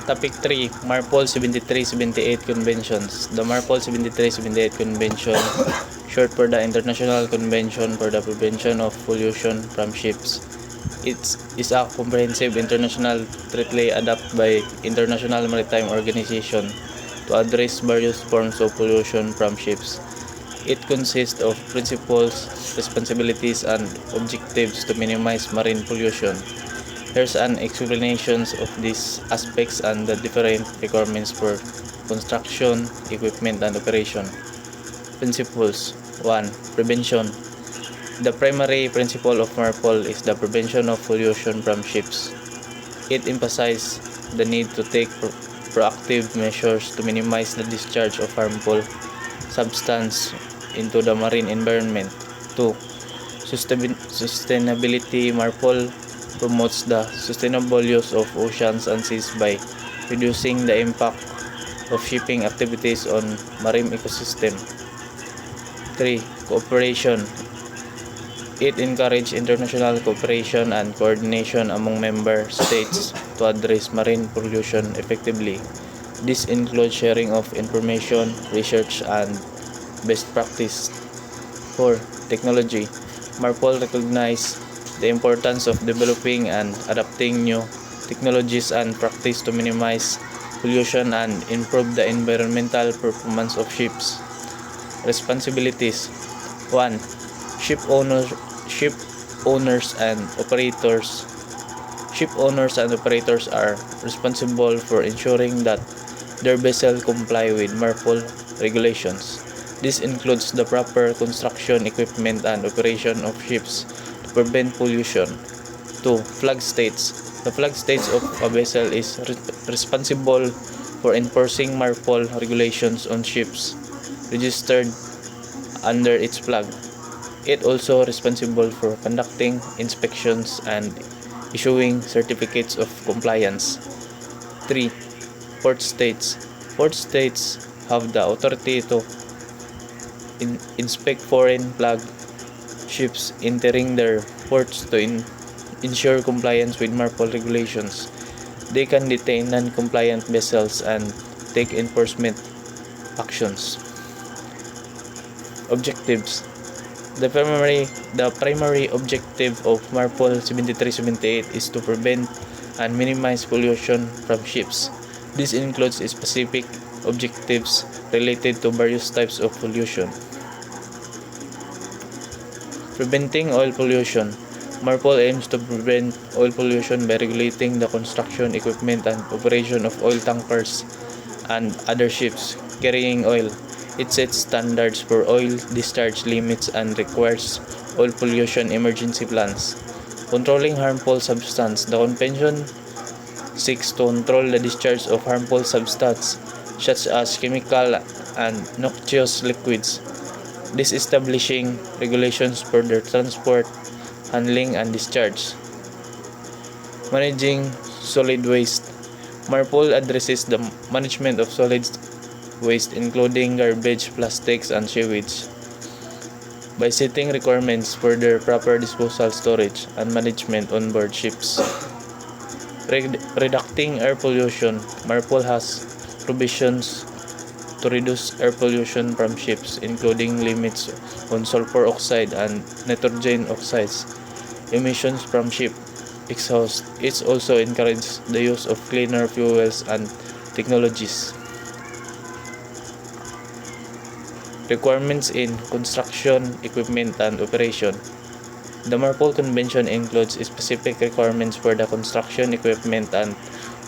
Topic 3, MARPOL 73-78 Conventions. The MARPOL 73-78 Convention, short for the International Convention for the Prevention of Pollution from Ships. It is a comprehensive international treaty adopted by International Maritime Organization to address various forms of pollution from ships. It consists of principles, responsibilities, and objectives to minimize marine pollution. Here's an explanation of these aspects and the different requirements for construction, equipment, and operation. Principles 1. Prevention. The primary principle of MARPOL is the prevention of pollution from ships. It emphasizes the need to take proactive measures to minimize the discharge of harmful substances into the marine environment. 2. Sustainability. MARPOL promotes the sustainable use of oceans and seas by reducing the impact of shipping activities on marine ecosystem. 3. Cooperation. It encourages international cooperation and coordination among member states to address marine pollution effectively. This includes sharing of information, research, and best practice. 4. Technology. MARPOL recognizes the importance of developing and adapting new technologies and practice to minimize pollution and improve the environmental performance of ships. Responsibilities. 1. Ship owners and operators. Ship owners and operators are responsible for ensuring that their vessels comply with MARPOL regulations. This includes the proper construction, equipment, and operation of ships to prevent pollution. 2. Flag states. The flag states of a vessel is responsible for enforcing MARPOL regulations on ships registered under its flag. It also responsible for conducting inspections and issuing certificates of compliance. 3. Port states. Port states have the authority to inspect foreign flag ships entering their ports to ensure compliance with MARPOL regulations. They can detain non-compliant vessels and take enforcement actions. Objectives. The primary objective of MARPOL 73-78 is to prevent and minimize pollution from ships. This includes specific objectives related to various types of pollution. Preventing oil pollution. MARPOL aims to prevent oil pollution by regulating the construction, equipment, and operation of oil tankers and other ships carrying oil. It sets standards for oil discharge limits and requires oil pollution emergency plans. Controlling harmful substances. The Convention seeks to control the discharge of harmful substances such as chemical and noxious liquids. This establishing regulations for their transport, handling, and discharge. Managing solid waste. MARPOL addresses the management of solid waste including garbage, plastics, and sewage by setting requirements for their proper disposal, storage, and management on board ships. Reducing air pollution. MARPOL has provisions to reduce air pollution from ships, including limits on sulfur oxide and nitrogen oxides emissions from ship exhaust. It also encourages the use of cleaner fuels and technologies. Requirements in construction, equipment, and operation. The MARPOL Convention includes specific requirements for the construction, equipment, and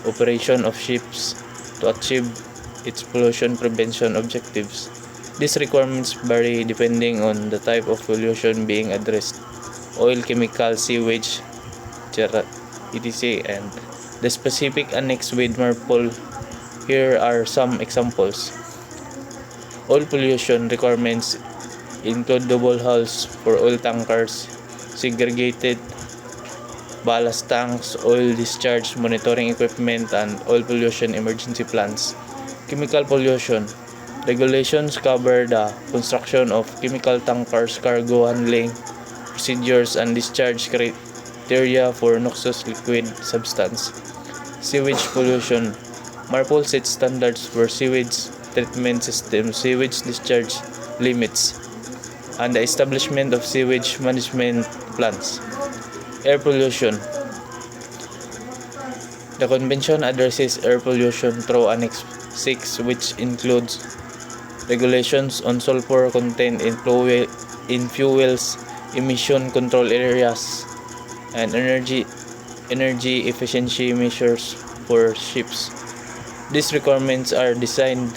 operation of ships to achieve its pollution prevention objectives. These requirements vary depending on the type of pollution being addressed: oil, chemical, sewage, etc., and the specific annex with MARPOL. Here are some examples. Oil pollution requirements include double hulls for oil tankers, segregated ballast tanks, oil discharge monitoring equipment, and oil pollution emergency plans. Chemical pollution. Regulations cover the construction of chemical tankers, cargo handling procedures, and discharge criteria for noxious liquid substance. Sewage pollution. MARPOL sets standards for sewage treatment system, sewage discharge limits, and the establishment of sewage management plans. Air pollution. The convention addresses air pollution through Annex 6, which includes regulations on sulfur content in fuels, emission control areas, and energy efficiency measures for ships. These requirements are designed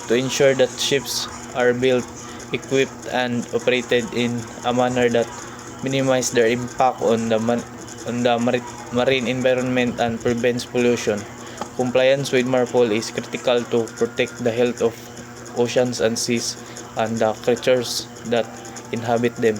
to ensure that ships are built, equipped, and operated in a manner that minimizes their impact on the marine environment and prevents pollution. Compliance with MARPOL is critical to protect the health of oceans and seas and the creatures that inhabit them.